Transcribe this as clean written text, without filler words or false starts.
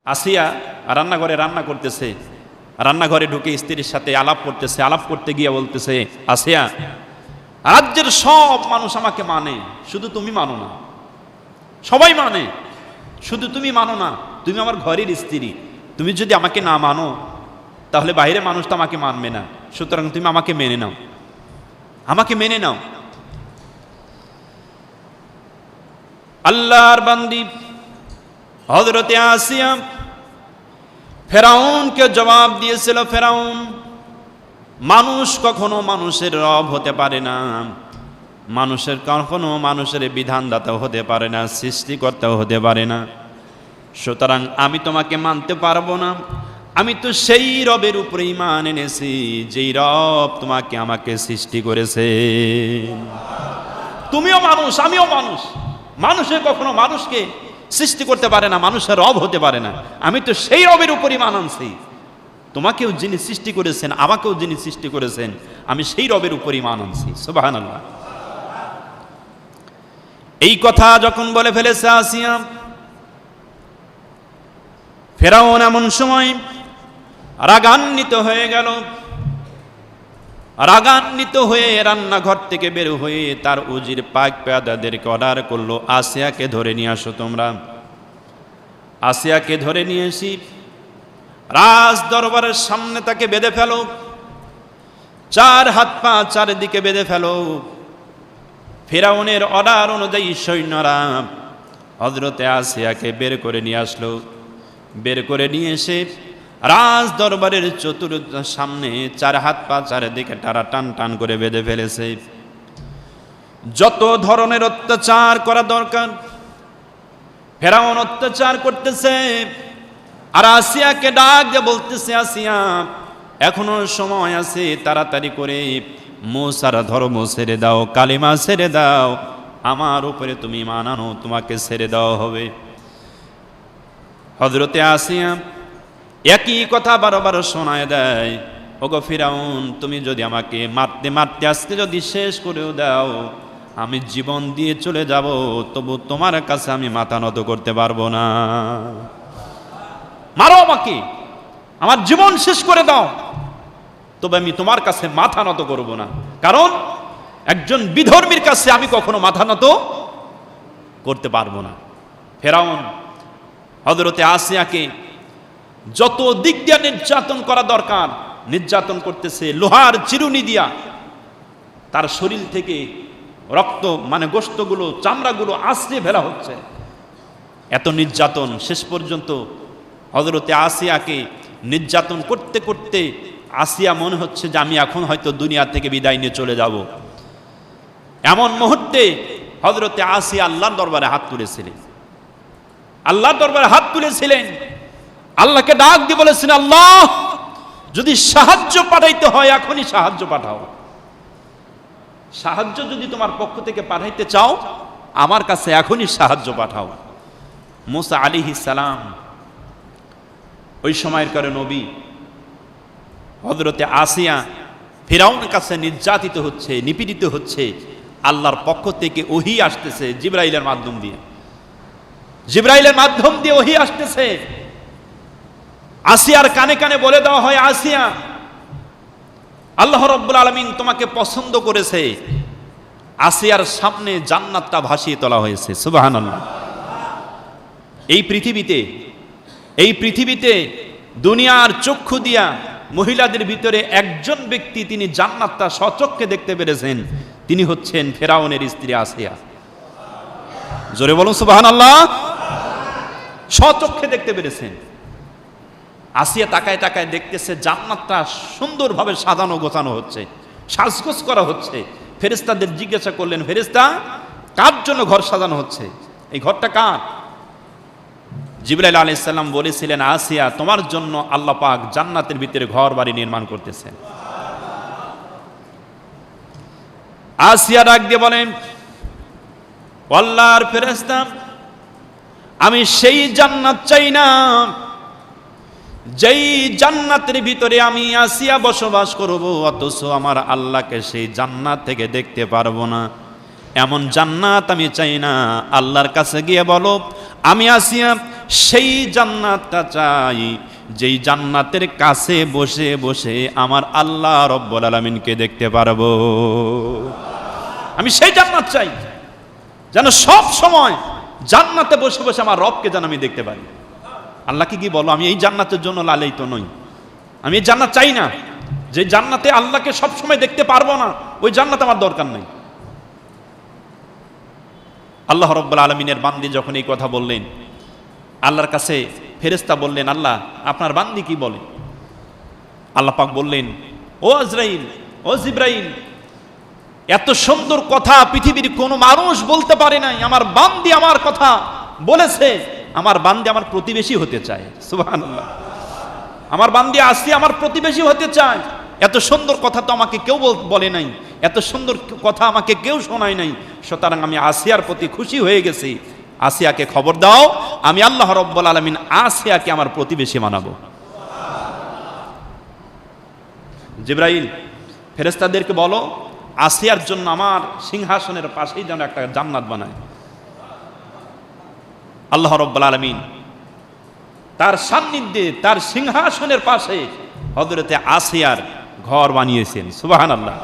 আসিয়া রান্নাঘরে রান্না করতেছে, রান্নাঘরে ঢুকে স্ত্রীর সাথে আলাপ করতেছে, আলাপ করতে গিয়ে বলতেছে, আসিয়া, রাজ্যের সব মানুষ আমাকে মানে, শুধু তুমি মানো না। সবাই মানে, শুধু তুমি মানো না। তুমি আমার ঘরের স্ত্রী, তুমি যদি আমাকে না মানো তাহলে বাইরে মানুষ তো আমাকে মানবে না। সুতরাং তুমি আমাকে মেনে নাও, আমাকে মেনে নাও। আল্লাহর বান্দি হযরতে আসিয়া ফেরাউনকে জবাব দিয়েছিল, ফেরাউন, মানুষ কখনো মানুষের রব হতে পারে না, মানুষের কখনো মানুষের বিধানদাতাও হতে পারে না, সৃষ্টিকর্তাও হতে পারে না। সুতরাং আমি তোমাকে মানতে পারবো না। আমি তো সেই রবের উপরে ঈমান এনেছি যেই রব তোমাকে আমাকে সৃষ্টি করেছে। তুমিও মানুষ, আমিও মানুষ। মানুষে কখনো মানুষকে সৃষ্টি করতে পারে না, মানুষের রব হতে পারে না। আমি তো সেই রবের উপর ঈমান আনছি। তোমাকেও যিনি সৃষ্টি করেছেন, আমাকেও যিনি সৃষ্টি করেছেন, আমি সেই রবের উপর ঈমান আনছি। সুবহানাল্লাহ। এই কথা যখন বলে ফেলেছে আসিয়া, ফেরাউন এমন সময় রাগান্বিত হয়ে গেল। রাগান্বিত হয়ে রান্নাঘর থেকে বের হয়ে তার উজির পাক পেয়াদাদেরকে অর্ডার করলো, আসিয়াকে ধরে নিয়ে আসো তোমরা। আসিয়াকে ধরে নিয়ে এসে রাজ দরবারের সামনে তাকে বেঁধে ফেলো, চার হাত পা চারিদিকে বেঁধে ফেলো। ফেরাউনের অর্ডার অনুযায়ী সৈন্যরা হযরতে আসিয়াকে বের করে নিয়ে আসলো। বের করে নিয়ে এসে রাজ দরবারের চতুর্থ সামনে চার হাত পা চারিদিকে তারা টান টান করে বেঁধে ফেলেছে। যত ধরনের অত্যাচার করা দরকার ফেরাউন অত্যাচার করতেছে। আর আসিয়াকে ডাক দিয়ে বলতেছে, আসিয়া, এখনো সময় আছে, তাড়াতাড়ি করে মুসার ধর্ম ছেড়ে দাও, কালিমা ছেড়ে দাও, আমার উপরে তুমি ঈমান আনো, তোমাকে ছেড়ে দেওয়া হবে। হযরতে আসিয়া একই কথা বারবার শোনায় দেয়, ওগো ফিরাউন, তুমি যদি আমাকে মারতে মারতে আজকে যদি শেষ করেও দাও, আমি জীবন দিয়ে চলে যাব, তবু তোমার কাছে আমি মাথা নত করতে পারবো না। মারো আমাকে, আমার জীবন শেষ করে দাও, তবে আমি তোমার কাছে মাথা নত করব না। কারণ একজন বিধর্মীর কাছে আমি কখনো মাথা নত করতে পারবো না। ফেরাউন হযরতে আসিয়াকে যত দিক দিয়ে নির্যাতন করা দরকার নির্যাতন করতেছে। লোহার চিরুনি দিয়া তার শরীর থেকে রক্ত, মানে গোশতগুলো, চামড়াগুলো আশ্রে ফেলা হচ্ছে। এত নির্যাতন, শেষ পর্যন্ত হযরতে আসিয়াকে নির্যাতন করতে করতে আসিয়া মনে হচ্ছে যে আমি এখন হয়তো দুনিয়া থেকে বিদায় নিয়ে চলে যাব। এমন মুহূর্তে হযরতে আসিয়া আল্লাহর দরবারে হাত তুলেছিলেন। আল্লাহর দরবারে হাত তুলেছিলেন, আল্লাহকে ডাক দিয়ে বলেছেন, আল্লাহ, যদি সাহায্য পাঠাইতে হয় এখনই সাহায্য পাঠাও। সাহায্য যদি তোমার পক্ষ থেকে পাঠাইতে চাও, আমার কাছে এখনই সাহায্য পাঠাও। মুসা আলাইহিস সালাম ওই সময়কার নবী। হযরতে আসিয়া ফিরাউনের কাছে নির্যাতিত হচ্ছে, নিপীড়িত হচ্ছে। আল্লাহর পক্ষ থেকে ওহী আসতেছে জিবরাইলের মাধ্যম দিয়ে। জিবরাইলের মাধ্যম দিয়ে ওহী আসতেছে। আসিয়ার কানে কানে বলে দেওয়া হয়, আসিয়া, আল্লাহ রাব্বুল আলামিন তোমাকে পছন্দ করেছে। আসিয়ার সামনে জান্নাতটা ভাসিয়ে তোলা হয়েছে। সুবহানাল্লাহ। এই পৃথিবীতে দুনিয়ার চক্ষু দিয়া মহিলাদের ভিতরে একজন ব্যক্তি, তিনি জান্নাতটা স্বচক্ষে দেখতে পেরেছেন, তিনি হচ্ছেন ফেরাউনের স্ত্রী আসিয়া। জোরে বলুন সুবহানাল্লাহ। স্বচক্ষে দেখতে পেরেছেন। আসিয়া তাকায় তাকায় দেখতেছে জান্নাতটা সুন্দরভাবে সাজানো গোছানো হচ্ছে, সাজগোজ করা হচ্ছে। ফেরেশতাদের জিজ্ঞাসা করলেন, ফেরেশতা, কার জন্য ঘর সাজানো হচ্ছে? এই ঘরটা কার? জিবরাইল আলাইহিস সালাম বলেছিলেন, আসিয়া, তোমার জন্য আল্লাহ পাক জান্নাতের ভিতরে ঘর বাড়ি নির্মাণ করতেছেন। আসিয়া ডাক দিয়ে বলেন, আল্লাহর ফেরেশতা, আমি সেই জান্নাত চাই না যেই জান্নাতের ভিতরে আমি আসিয়া বসবাস করব, অথচ আমার আল্লাহকে সেই জান্নাত থেকে দেখতে পারবো না। এমন জান্নাত আমি চাই না। আল্লাহর কাছে গিয়ে বলো, আমি আসিয়া সেই জান্নাতটা চাই যেই জান্নাতের কাছে বসে বসে আমার আল্লাহ রব্বুল আলামিনকে দেখতে পারবো। আমি সেই জান্নাত চাই যেন সব সময় জান্নাতে বসে বসে আমার রবকে যেন আমি দেখতে পারি। আল্লাহকে কি বলো, আমি এই জান্নাতের জন্য লালায়িত নই, আমি এই জান্নাত চাই না। যে জান্নাতে আল্লাহকে সব সময় দেখতে পারবো না, ওই জান্নাত আমার দরকার নেই। আল্লাহ রাব্বুল আলামিনের বান্দি যখন এই কথা বললেন, আল্লাহর কাছে ফেরেশতা বললেন, আল্লাহ আপনার বান্দি কি বলে? আল্লাহ পাক বললেন, ও আজরাইল, ও জিবরাইল, এত সুন্দর কথা পৃথিবীর কোনো মানুষ বলতে পারে নাই। আমার বান্দি আমার কথা বলেছে, আমার বান্দি আমার প্রতিবেশী হতে চায়। সুবহানাল্লাহ। আমার বান্দি আসি আমার প্রতিবেশী হতে চায়। এত সুন্দর কথা তো আমাকে কেউ বলে নাই, এত সুন্দর কথা আমাকে কেউ শোনায় নাই। সুতরাং আমি আসিয়ার প্রতি খুশি হয়ে গেছি। আসিয়াকে খবর দাও, আমি আল্লাহ রাব্বুল আলামিন আসিয়াকে আমার প্রতিবেশী বানাবো। জিবরাইল, ফেরেশতাদেরকে বলো আসিয়ার জন্য আমার সিংহাসনের পাশেই যেন একটা জান্নাত বানায়। আল্লাহ রাব্বুল আলামিন তার সান্নিধ্যে তার সিংহাসনের পাশে হযরতে আসিয়ার ঘর বানিয়েছেন। সুবহানাল্লাহ।